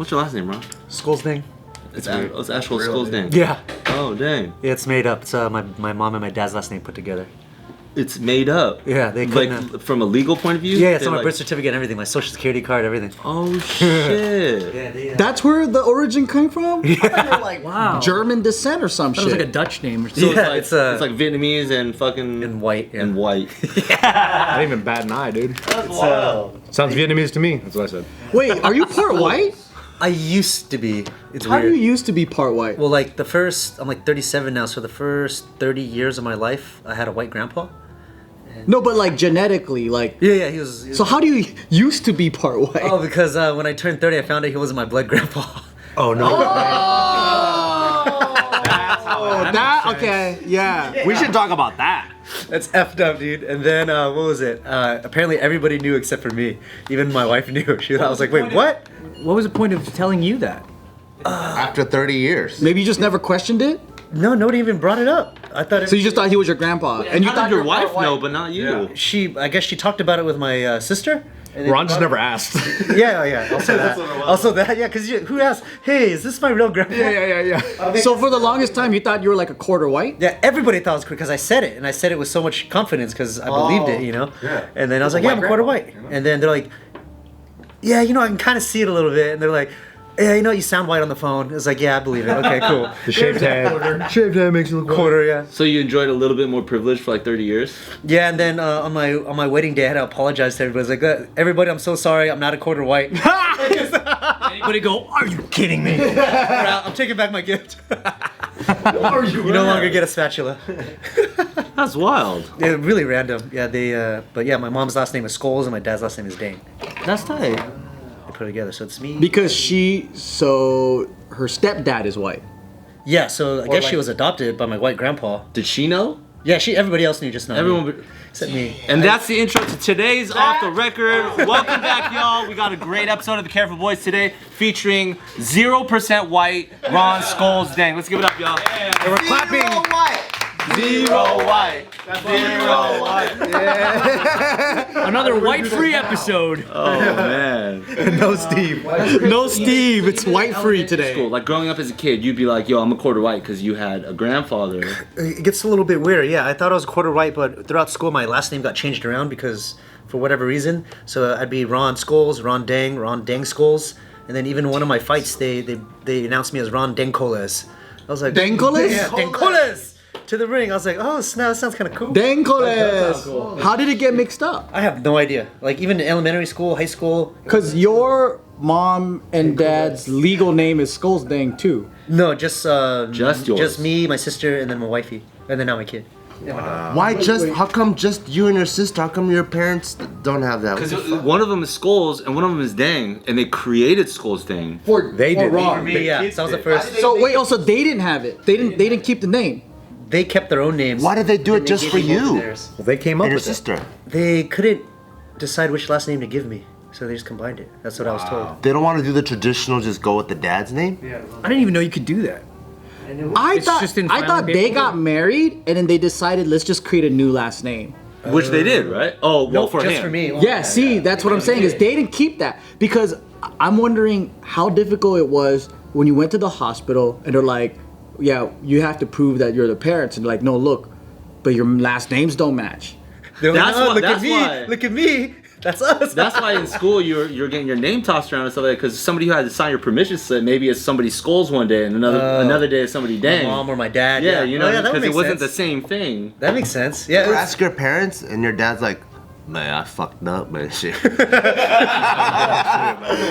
What's your last name, Ron? Scolesdang. It's actual Scolesdang. Yeah. Oh, dang. Yeah, it's made up. It's my mom and my dad's last name put together. It's made up. Yeah, they couldn't. Like from a legal point of view. Yeah, it's on my birth certificate and everything, my social security card, everything. Oh shit. Yeah, That's where the origin came from? Yeah. I thought you were like German descent or some shit. It was like a Dutch name or So something. it's like Vietnamese and fucking And white. Yeah. and white. I didn't even bat an eye, dude. That's wild. Sounds Vietnamese to me. That's what I said. Wait, are you part white? I used to be. It's How weird. do you used to be part white? Well, like I'm like 37 now, so the first 30 years of my life, I had a white grandpa. No, but like genetically, like. Yeah, he was. So how do you used to be part white? Oh, because when I turned 30, I found out he wasn't my blood grandpa. Oh no. Okay, yeah. We should talk about that. That's effed up, dude. And then what was it? Apparently everybody knew except for me. Even my wife knew. I was like, wait, what? What was the point of telling you that? After 30 years. Maybe you just never questioned it? No, nobody even brought it up. I thought. So you just thought he was your grandpa, and you How thought did your you were wife part know, white. but not you? I guess she talked about it with my sister. And then Ron just brought never asked. it- Yeah. Also that. Also that. Yeah, because who asked? Hey, is this my real grandpa? Yeah. So for the longest time, you thought you were like a quarter white? Yeah, everybody thought it was because I said it, and I said it with so much confidence because I believed it, you know. Yeah. And then I was like, "Yeah, I'm a quarter white." And then they're like, "Yeah, I can kind of see it a little bit." And they're like, "Yeah, you sound white on the phone." It's like, "Yeah, I believe it." Okay, cool. The shaved head. Shaved head makes you look Quarter, yeah. So you enjoyed a little bit more privilege for like 30 years? Yeah, and then on my wedding day, I had to apologize to everybody. I was like, "Everybody, I'm so sorry. I'm not a quarter white." Anybody go, are you kidding me? I'm taking back my gift. You no longer get a spatula. That's wild. Yeah, really random. Yeah, but yeah, my mom's last name is Scholes and my dad's last name is Dang. That's tight. They put it together, so it's me. Because her stepdad is white. Yeah, so I guess she was adopted by my white grandpa. Did she know? Yeah, everybody else knew, just not me. Everyone. Except me. And that's the intro to today's Off the Record. Welcome back, y'all. We got a great episode of The Careful Boys today featuring 0% white Ron Scolesdang. Let's give it up, y'all. And we're clapping. Zero white. Zero white. Another white-free episode. Oh, man. No Steve. No Steve, it's white free today. Cool. Like growing up as a kid, you'd be like, yo, I'm a quarter white because you had a grandfather. It gets a little bit weird, yeah. I thought I was a quarter white, but throughout school, my last name got changed around because, for whatever reason, so I'd be Ron Scholes, Ron Dang Scholes, and then even one of my fights, they announced me as Ron Dangcoles. I was like, Dangcoles? Yeah, Dangcoles! To the ring. I was like, oh, snap, that sounds kind of cool. Dangcoles. How did it get mixed up? I have no idea. Like, even in elementary school, high school. Because your mom and dad's legal name is Scolesdang too. No, just Just yours. Just me, my sister, and then my wifey. And then now my kid. How come just you and your sister? How come your parents don't have that? Because one of them is Skulls and one of them is Dang, and they created Scolesdang. They did. Ron. Me, yeah. So I was the first. So wait, also they didn't have it. They didn't keep the name. They kept their own names. Why did they do it and just gave for me both of you? theirs. Well, they came up And your with it. sister. They couldn't decide which last name to give me, so they just combined it. That's what I was told. They don't want to do the traditional, just go with the dad's name? I didn't even know you could do that. I It's just in thought filing they paperwork. got married and then they decided let's just create a new last name. Which they did, right? Oh, well, for just him. for me. Yeah, see, that's what I'm saying is they didn't keep that because I'm wondering how difficult it was when you went to the hospital and they're like, yeah, you have to prove that you're the parents, and they're like, no, look, but your last names don't match. They're like, That's "Oh, why- look that's at me. why. Look at me. That's us. That's why in school you're getting your name tossed around and stuff like that because somebody who had to sign your permission slip maybe it's somebody Skulls one day and another day it's somebody my Dang. mom or my dad. Yeah, you know, Oh, yeah, that would because it make wasn't sense. the same thing. That makes sense. Yeah. You it's- ask your parents, and your dad's like, man, I fucked up, man. Shit.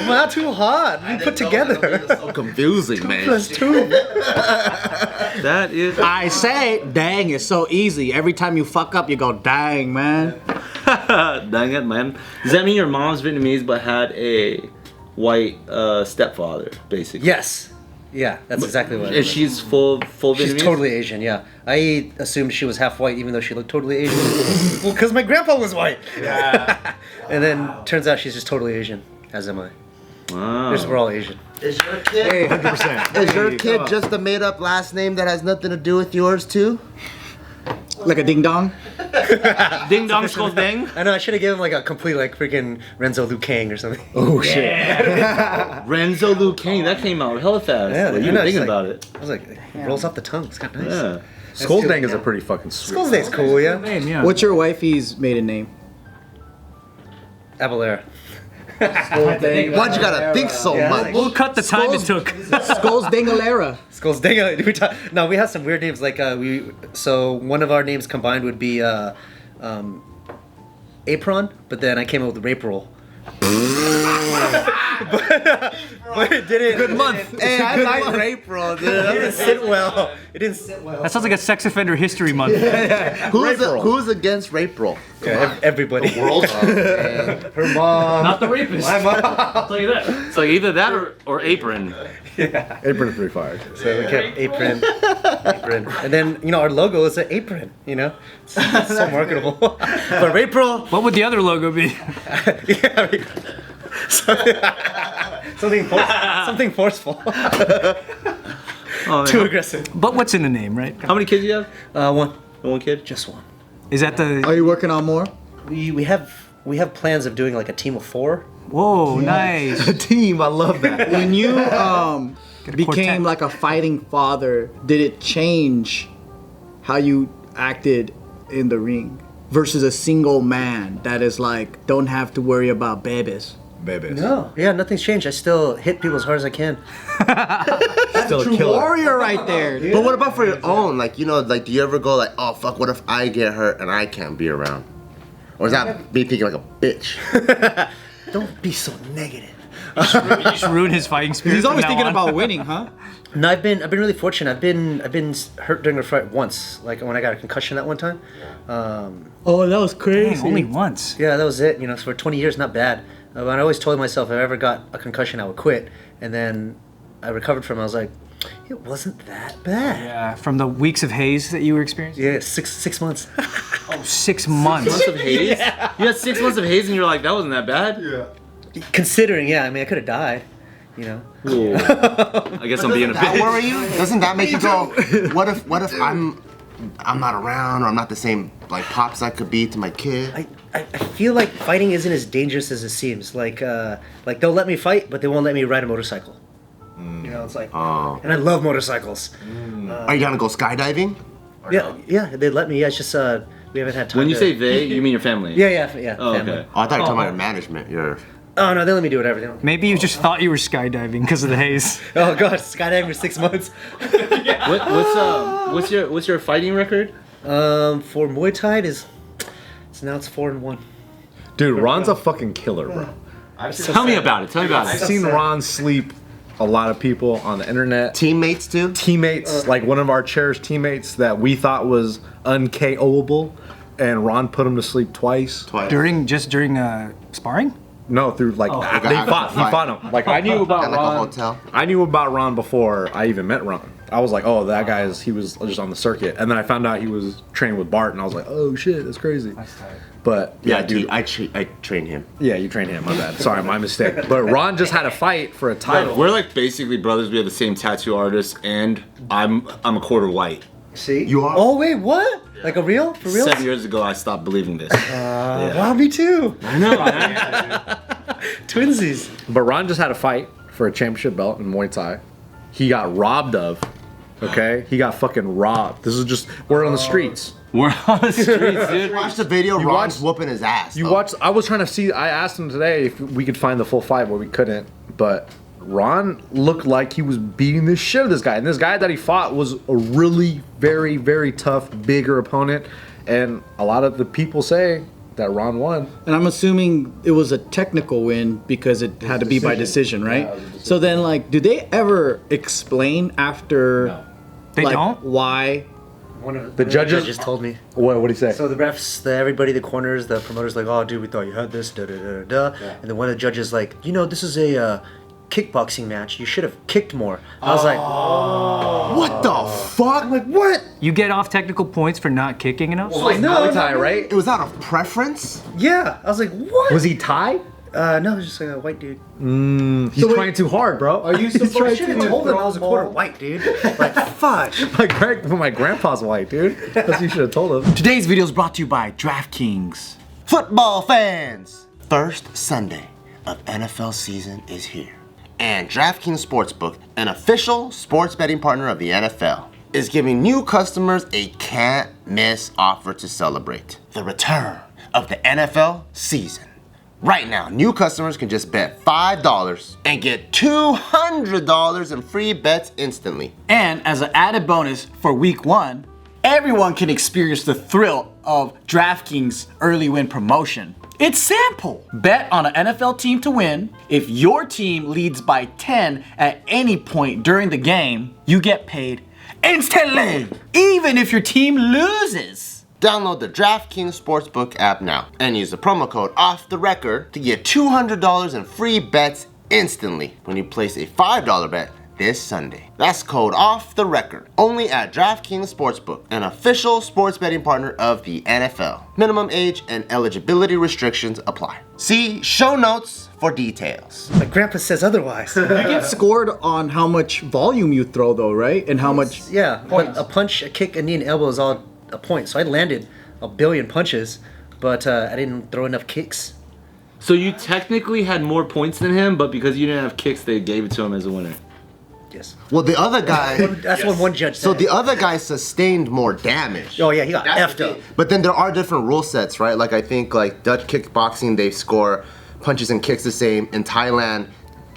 Not too hard. We put together. So confusing, man. Plus two. That is. I say, dang, it's so easy. Every time you fuck up, you go, dang, man. Dang it, man. Does that mean your mom's Vietnamese but had a white stepfather, basically? Yes. Yeah, that's exactly what. And she's full Vietnamese? She's totally Asian. Yeah, I assumed she was half white, even though she looked totally Asian. Well, because my grandpa was white. Yeah. And then turns out she's just totally Asian, as am I. Wow. We're all Asian. Is your kid, 100%. is your kid just a made-up last name that has nothing to do with yours, too? Like a ding dong? Ding dong Scolesdang. I know, I should have given him like a complete like freaking Renzo Liu Kang or something. Oh shit. Renzo Liu Kang, that came out hella fast. Yeah, Like, you I were know, thinking it's about like- it. I was like, it rolls off the tongue. It's kind of nice. Yeah. Scolesdang is a pretty fucking sweet. Scolesdang's cool, yeah. Name, yeah. What's your wifey's maiden name? Abalera. Why'd you gotta think so much? We'll cut the time it took. Scolesdangalera. Scolesdang. No, we have some weird names. Like so one of our names combined would be Apron, but then I came up with Rapril. but it didn't. Good month. Hey, I like April, dude. It didn't sit well. It didn't sit well. That sounds like a sex offender history month. Who's against April? Everybody. Her mom. Not the rapist. I'll tell you that. It's like either that or apron. Apron's pretty fire. So we kept apron, and then our logo is an apron. It's so marketable. But April, What would the other logo be? something forceful. Too aggressive. But what's in the name, right? How many kids do you have? One, One kid? just one. Is that the? Are you working on more? We have plans of doing like a team of 4. Whoa, nice. A team, I love that. When you became quartet. like a fighting father, did it change how you acted in the ring versus a single man that is like don't have to worry about babies? Babies. No, yeah, nothing's changed. I still hit people as hard as I can. Still a killer. Warrior right there. But what about for your own? Like, do you ever go like, oh fuck, what if I get hurt and I can't be around? Or is that me thinking like a bitch? Don't be so negative. You just ruined his fighting spirit. He's always from now thinking on. about winning, huh? No, I've been really fortunate. I've been hurt during a fight once, like when I got a concussion that one time. Oh, that was crazy. Dang, only once. Yeah, that was it. So for 20 years, not bad. But I always told myself if I ever got a concussion, I would quit. And then I recovered from it. I was like, it wasn't that bad. Yeah, from the weeks of haze that you were experiencing. Yeah, six months. Oh, 6 months. Months of haze? Yeah. You had 6 months of haze and you're like, that wasn't that bad? Yeah. Considering, yeah, I mean, I could have died. I guess I'm being a That bitch. worry you? Doesn't that make you go, what if I'm not around or I'm not the same like pops I could be to my kid? I feel like fighting isn't as dangerous as it seems. Like they'll let me fight, but they won't let me ride a motorcycle. It's like, and I love motorcycles. Are you gonna go skydiving? Yeah, they let me. Yeah, it's just we haven't had time. When you to- say they, you mean your family? yeah, Oh, family. okay. Oh, I thought you were talking about your management. Oh no, they let me do whatever. They don't. Maybe you just thought you were skydiving because of the haze. Oh god, skydiving for 6 months. What's your fighting record? For Muay Thai it's 4-1. Dude, Ron's a fucking killer, bro. Tell me about it. I've seen Ron sleep a lot of people on the internet. Teammates too? Teammates, like one of our cherished teammates that we thought was un-KO'able, and Ron put him to sleep twice. During sparring? No, through like they fought. He fought him. Like I knew about At like a Ron. hotel? I knew about Ron before I even met Ron. I was like, oh, that he was just on the circuit, and then I found out he was training with Bart, and I was like, oh shit, that's crazy. That's tight. But Yeah, dude, dude, I trained him. yeah, you trained him. My bad. Sorry, my mistake. But Ron just had a fight for a title. We're like basically brothers. We have the same tattoo artist, and I'm a quarter white. See? You are? Oh wait, what? Like a real? For real? 7 years ago, I stopped believing this. Wow, me too. I know, man. Twinsies. But Ron just had a fight for a championship belt in Muay Thai. He got robbed of. Okay, he got fucking robbed. This is just we're on the streets. We're on the streets, dude. Watch the video, Ron's watched- whooping his ass. You though. watched. I was trying to see. I asked him today if we could find the full fight, but we couldn't. But Ron looked like he was beating the shit out of this guy, and this guy that he fought was a really very, very tough, bigger opponent. And a lot of the people say that Ron won. And I'm assuming it was a technical win because it had to be by decision, right? So then, like, do they ever explain after? They like, don't? Why? One of The judges- just told me. What did he say? So the refs, everybody, the corners, the promoters, like, oh, dude, we thought you had this, da da da da. And then one of the judges, like, this is a kickboxing match. You should have kicked more. I was like, What the fuck? I'm like, what? You get off technical points for not kicking enough? like Muay Thai, right? It was out of preference? Yeah. I was like, what? Was he Thai? No, it's just like a white dude. He's trying too hard, bro. Are you I surprised? should have told him I was a quarter white, dude. Like, fudge. my grandpa's white, dude. That's what you should have told him. Today's video is brought to you by DraftKings. Football fans! First Sunday of NFL season is here. And DraftKings Sportsbook, an official sports betting partner of the NFL, is giving new customers a can't-miss offer to celebrate the return of the NFL season. Right now, new customers can just bet $5 and get $200 in free bets instantly. And as an added bonus for week 1, everyone can experience the thrill of DraftKings early win promotion. It's simple. Bet on an NFL team to win. If your team leads by 10 at any point during the game, you get paid instantly, even if your team loses. Download the DraftKings Sportsbook app now and use the promo code OFFTHERECORD to get $200 in free bets instantly when you place a $5 bet this Sunday. That's code OFFTHERECORD, only at DraftKings Sportsbook, an official sports betting partner of the NFL. Minimum age and eligibility restrictions apply. See show notes for details. My grandpa says otherwise. You get scored on how much volume you throw, though, right? And how much. Yeah, but a punch, a kick, a knee, and elbow is all a point. So I landed a billion punches, but I didn't throw enough kicks. So you technically had more points than him, but because you didn't have kicks, they gave it to him as a winner. Yes. Well, the other guy. That's what one judge said. So the other guy sustained more damage. Oh yeah, he got That's effed the up. thing. But then there are different rule sets, right? Like I think like Dutch kickboxing, they score punches and kicks the same. In Thailand,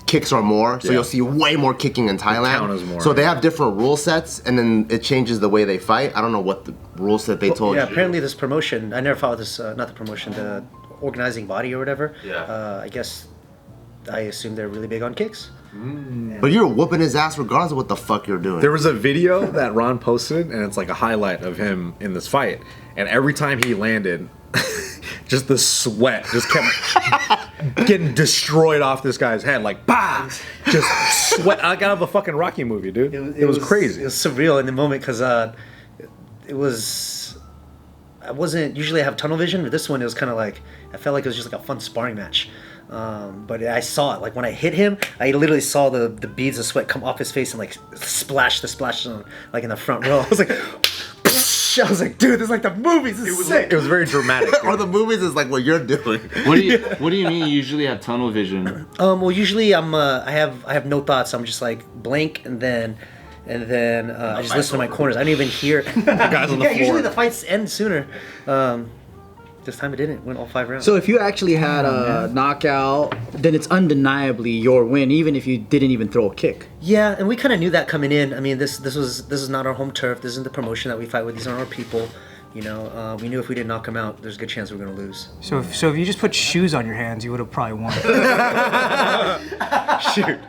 kicks are more, so you'll see way more kicking in Thailand. count as more, so they have different rule sets, and then it changes the way they fight. I don't know what the rule set they told Yeah, you. apparently this promotion, I never followed this, not the promotion, the organizing body or whatever. Yeah. I guess, I assume they're really big on kicks. But you're whooping his ass regardless of what the fuck you're doing. There was a video that Ron posted, and it's like a highlight of him in this fight. And every time he landed, just the sweat just kept getting destroyed off this guy's head. Like, bah! Just sweat. I got out of a fucking Rocky movie, dude. It was crazy. It was surreal in the moment because it was. I wasn't usually I have tunnel vision, but this one it was kind of like I felt like it was just like a fun sparring match. But I saw it like when I hit him, I literally saw the beads of sweat come off his face and like splash on, like in the front row. I was like, I was like, dude, this is like the movies. This is sick. It was very dramatic. or the movies is like what you're doing. What do you mean you usually have tunnel vision? Well, usually I have no thoughts. I'm just like blank and then I just listen to my corners. I don't even hear. Guys on the floor. Usually the fights end sooner. This time it didn't. Went all 5 rounds. So if you actually had a knockout, then it's undeniably your win, even if you didn't even throw a kick. Yeah, and we kind of knew that coming in. I mean, this is not our home turf. This isn't the promotion that we fight with. These aren't our people. You know, we knew if we didn't knock them out, there's a good chance we were gonna lose. So if you just put shoes on your hands, you would have probably won. Shoot.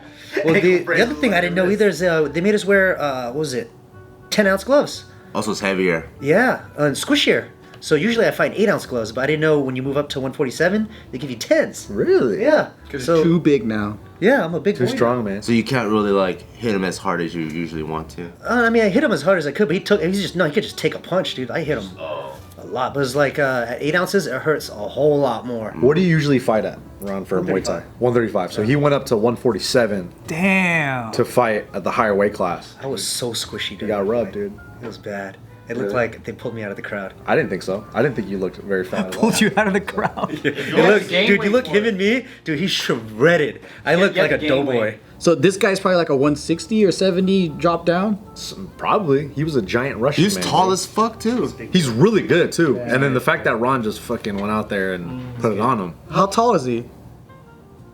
Well, the other thing I didn't know either is they made us wear what was it, 10-ounce gloves. Also, it's heavier. Yeah, and squishier. So usually I find 8-ounce gloves, but I didn't know when you move up to 147, they give you 10s. Really? Yeah. So Too big now. yeah, I'm a big Too boy. strong, man. So you can't really like hit him as hard as you usually want to. I mean, I hit him as hard as I could, but he could just take a punch, dude. I hit him a lot, but it's like at 8 ounces, it hurts a whole lot more. What do you usually fight at, Ron, for Muay Thai? 135. So he went up to 147 Damn. to fight at the higher weight class. I was so squishy, dude. You got rubbed, dude. It was bad. It looked like they pulled me out of the crowd. I didn't think so. I didn't think you looked very fat at all. Pulled you out of the crowd. Dude, you look him and me, dude. He's shredded. I look like a doughboy. So this guy's probably like a 160 or 70 drop down. Probably. He was a giant Russian He's man. tall dude. as fuck too. He's really good too. And then the fact that Ron just fucking went out there and put it on him. How tall is he?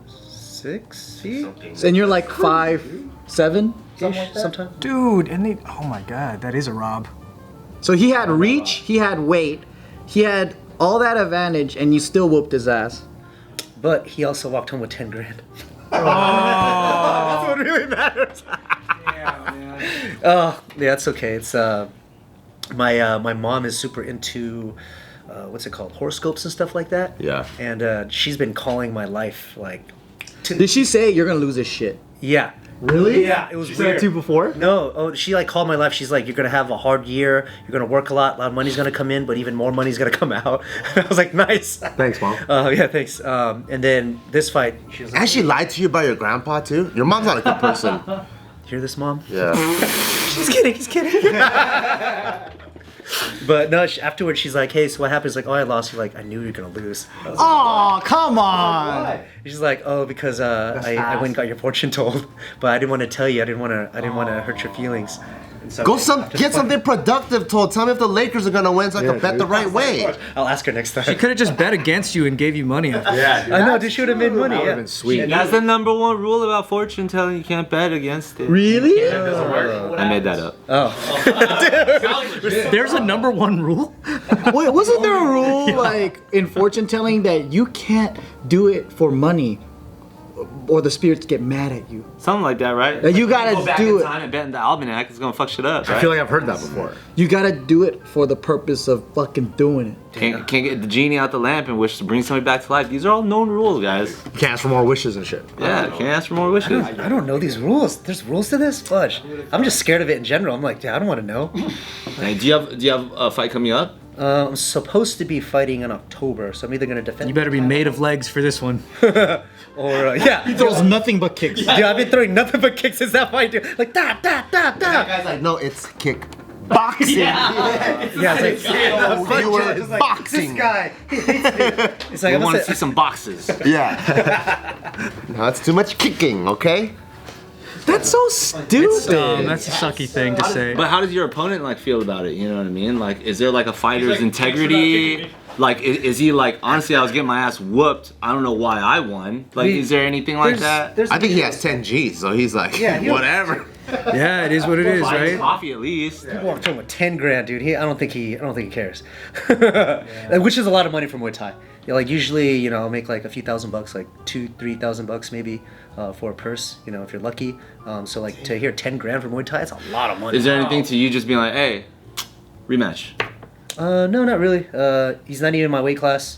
6 feet? And you're like 5'7"? Sometimes. Dude, oh my god, that is a rob. So he had reach, he had weight, he had all that advantage, and you still whooped his ass. But he also walked home with 10 grand. That's what really matters. Oh, yeah, it's okay. It's my mom is super into what's it called, horoscopes and stuff like that. Yeah. And she's been calling my life like. Did she say you're gonna lose this shit? Yeah. Really? Yeah, it was She weird. said 2 before? No, oh, she like called my life. She's like, you're gonna have a hard year. You're gonna work a lot of money's gonna come in, but even more money's gonna come out. I was like, nice. Thanks, Mom. Yeah, thanks. And then this fight, she was like, And she lied to you about your grandpa too? Your mom's not a good person. hear this, Mom? Yeah. He's kidding. He's kidding. But no, afterwards she's like, hey, so what happens? Like, oh, I lost. You're like, I knew you were gonna lose. Oh, come on. She's like, oh, because I went and got your fortune told, but I didn't want to tell you. I didn't want to hurt your feelings. And so Get something productive told. Tell me if the Lakers are gonna win so I can bet the right way. I'll ask her next time. She could have just bet against you and gave you money. Yeah, dude. I know, dude, she would have made money. That would Yeah. have been sweet. That's the #1 rule about fortune telling. You can't bet against it. Really? I made that up. There's a #1 rule. Wait, wasn't there a rule like in fortune telling that you can't do it for money or the spirits get mad at you? Something like that, right? Like, you gotta go back do in it. time and bet in the almanac. It's gonna fuck shit up, right? I feel like I've heard that before. You gotta do it for the purpose of fucking doing it. Can't get the genie out the lamp and wish to bring somebody back to life. These are all known rules, guys. You can't ask for more wishes and shit. Yeah, can't ask for more wishes. I don't know these rules. There's rules to this? Fudge. I'm just scared of it in general. I'm like, yeah, I don't want to know. Hey, do you have a fight coming up? I'm supposed to be fighting in October, so I'm either gonna defend. You better be made of legs for this one. Or yeah. He throws nothing but kicks. Dude, I've been throwing nothing but kicks. Is that what I do? Like da da da da. That guy's like, no, it's kick boxing. Yeah, it's like Oh, you were just like, boxing. This guy. He hates me. It's like I I'm want to gonna see some boxes. Yeah. No, it's too much kicking, okay? That's so stupid. That's a sucky thing to say. But how does your opponent like feel about it? You know what I mean? Like, is there like a fighter's integrity? Like, is he like, honestly, I was getting my ass whooped. I don't know why I won. Like, is there anything like that? I think he has 10 G's, so he's like, whatever. Yeah, it is what it is, Buy his right? coffee at least. People walk to him with 10 grand, dude. I don't think he cares. Which is a lot of money for Muay Thai. Yeah, like usually, you know, I'll make like a few $1,000, like $2,000-3,000 maybe for a purse. You know, if you're lucky. So like to hear 10 grand for Muay Thai, it's a lot of money. Is there anything to you just being like, hey, rematch? No, not really. He's not even in my weight class.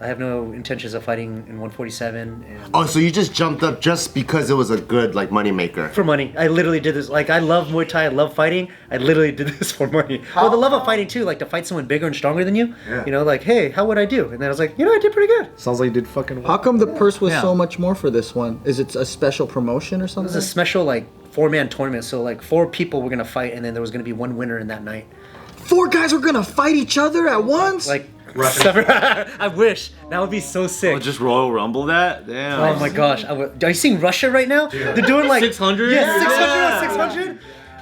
I have no intentions of fighting in 147. And Oh, so you just jumped up just because it was a good, like, money maker. for money. I literally did this. Like, I love Muay Thai. I love fighting. I literally did this for money. Well, the love of fighting too, like to fight someone bigger and stronger than you. Yeah. You know, like, hey, how would I do? And then I was like, you know, I did pretty good. Sounds like you did fucking How well. come the purse was Yeah. so much more for this one? Is it a special promotion or It was something? a special like 4-man tournament. So like 4 people were gonna fight, and then there was gonna be one winner in that night. 4 guys were gonna fight each other at once? Like, I wish that would be so sick. Oh, just Royal Rumble that? Damn. Oh my gosh! Are you seeing Russia right now? They're doing like 600? Yeah, 600, Yeah. 600.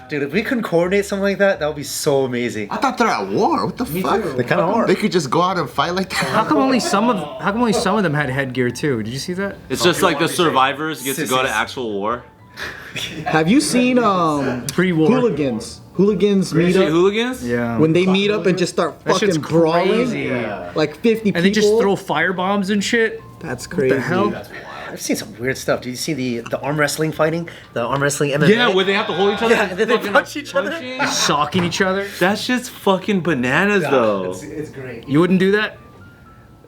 Dude, if we couldn't coordinate something like that, that would be so amazing. I thought they're at war. What the fuck? They kind of are. They could just go out and fight like How that. come only some of them had headgear too? Did you see that? It's just like the survivors get to go to Sissies. actual war. Have you seen Pre-war. hooligans? Hooligans meet Crazy up hooligans? Yeah. when they meet up and just start That shit's fucking brawling. crazy. Like 50 people. And they just throw fire bombs and shit. That's crazy. The hell? I've seen some weird stuff. Did you see the arm wrestling fighting? The arm wrestling MMA? Yeah, where they have to hold each other. Yeah, and they fucking, punch each other. punching. Socking each other. That shit's fucking bananas, though. It's great. You wouldn't do that?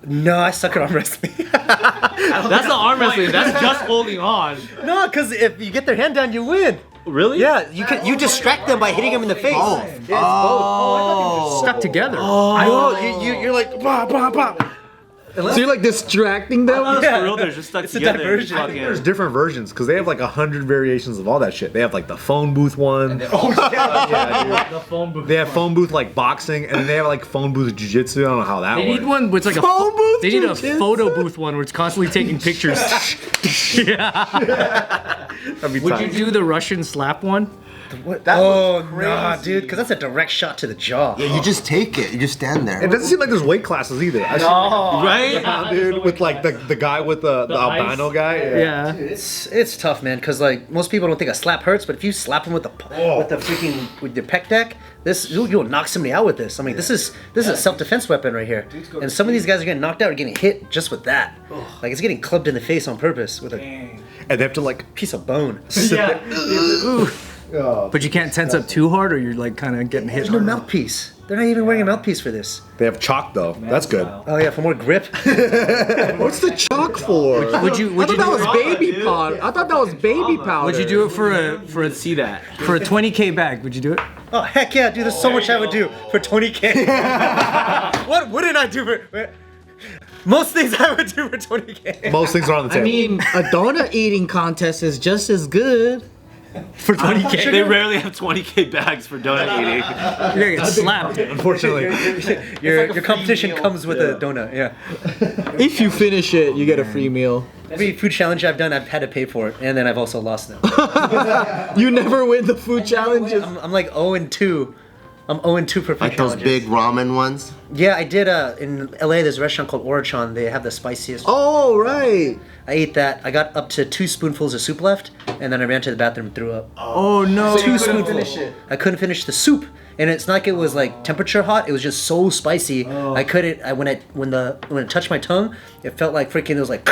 No, I suck at arm wrestling. That's not arm wrestling. That's just holding on. No, because if you get their hand down, you win. Really? Yeah, you distract them by hitting them in the face. Oh. Yeah, it's both. Stuck together. No, you're like bah, bah, bah. So you're like distracting them? That's Yeah. for real. They're just stuck It's a together. diversion. Fucking- There's different versions because they have like 100 variations of all that shit. They have like the phone booth one. The phone booth. They have phone booth like boxing, and then they have like phone booth jujitsu. I don't know how that They works. need one where it's like a Phone booth They need a jujitsu? photo booth one where it's constantly taking pictures. That'd be Would you tight. do the Russian slap one? What? That Oh, was nah, crazy. dude, because that's a direct shot to the jaw. Yeah, you just take it. You just stand there. It doesn't seem like there's weight classes either. I Right? see, dude, with like the guy with the albino guy. Yeah. It's tough, man, because like most people don't think a slap hurts, but if you slap them with the pec deck, you'll knock somebody out with this. I mean, this is a self-defense weapon right here, and some of these guys are getting knocked out or getting hit just with that. Like it's getting clubbed in the face on purpose with a And they have to like piece of bone. But you can't tense up too hard or you're like kind of getting hit. There's no mouthpiece. They're not even wearing a mouthpiece for this. They have chalk though. That's good. Oh yeah, for more grip. What's the chalk for? Would you I thought that do was it? baby powder. I thought that was baby powder. Would you do it for a See that? for a 20K bag? Would you do it? Oh heck yeah, dude! There's so much I would do for 20K. What wouldn't I do for? Most things I would do for 20K. Most things are on the I table. mean, a donut eating contest is just as good. For 20K? They rarely have 20K bags for donut eating. You're gonna get slapped. Unfortunately. Your competition comes with a donut. Yeah. If you finish it, you get a free meal. Every food challenge I've done, I've had to pay for it, and then I've also lost them. You never win the food challenges. I'm like 0-2. I'm 0-2 for food Like those challenges. big ramen ones. Yeah, I did. In LA, there's a restaurant called Orichan. They have the spiciest. Oh, right. I ate that. I got up to 2 spoonfuls of soup left, and then I ran to the bathroom and threw up. Oh no. 2 spoonfuls. I couldn't finish the soup, and it's not like it was like temperature hot. It was just so spicy. I couldn't. When it touched my tongue, it felt like freaking. It was like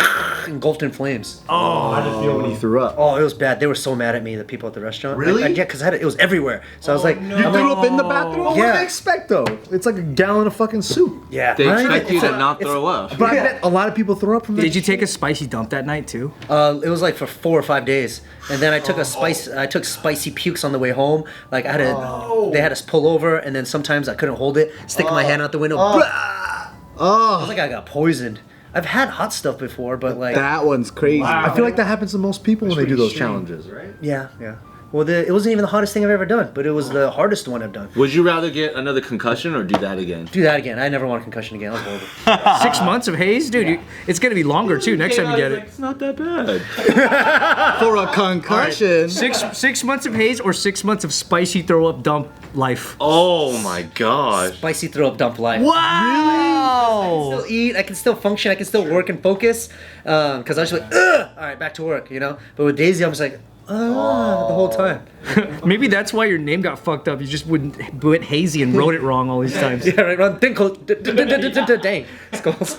engulfed in flames. How did it feel when you threw up? Oh, it was bad. They were so mad at me, the people at the restaurant. Really? Yeah, because it was everywhere. So I was like, You threw up in the bathroom? What do Yeah. they expect though? It's like a gallon of fucking soup. yeah. They Right? expect you It's to a- not it's- throw up. But I bet a lot of people throw up from that. Did you take a spicy dump that night too? It was like for 4 or 5 days, and then I took I took spicy pukes on the way home. Like I had to, they had us pull over, and then sometimes I couldn't hold it, stick my hand out the window. I was like I got poisoned. I've had hot stuff before, but like That one's crazy. I feel like that happens to most people when they do those challenges, right? yeah. Well, it wasn't even the hottest thing I've ever done, but it was the hardest one I've done. Would you rather get another concussion or do that again? Do that again. I never want a concussion again. That was horrible. 6 months of haze, dude. It's gonna be longer too. Next time you get it. It's not that bad. For a concussion. 6 months of haze or 6 months of spicy throw up dump life. Oh my gosh. Spicy throw up dump life. Wow. Still eat. I can still function. I can still work and focus. Because I was just like, ugh! All right, back to work. You know. But with Daisy, I was like, the whole time. Maybe that's why your name got fucked up. You just went hazy and wrote it wrong all these times. Yeah, right. Run. Dang. Skulls.